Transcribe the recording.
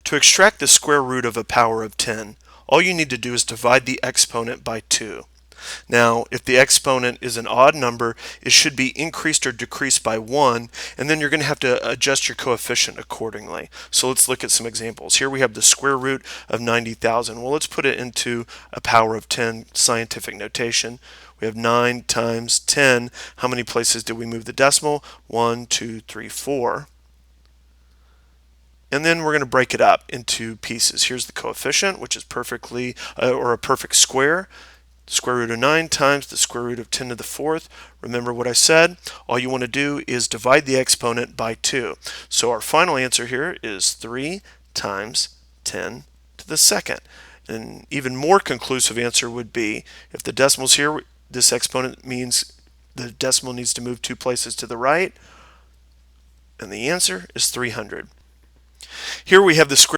To extract the square root of a power of 10, all you need to do is divide the exponent by 2. Now, if the exponent is an odd number, it should be increased or decreased by 1, and then you're going to have to adjust your coefficient accordingly. So let's look at some examples. Here we have the square root of 90,000. Well, let's put it into a power of 10 scientific notation. We have 9 times 10. How many places did we move the decimal? 1, 2, 3, 4. And then we're going to break it up into pieces. Here's the coefficient, which is perfectly, or a perfect square. Square root of 9 times the square root of 10 to the 4th. Remember what I said? All you want to do is divide the exponent by 2. So our final answer here is 3 times 10 to the 2nd. An even more conclusive answer would be, if the decimal's here, this exponent means the decimal needs to move 2 places to the right, and the answer is 300. Here we have the square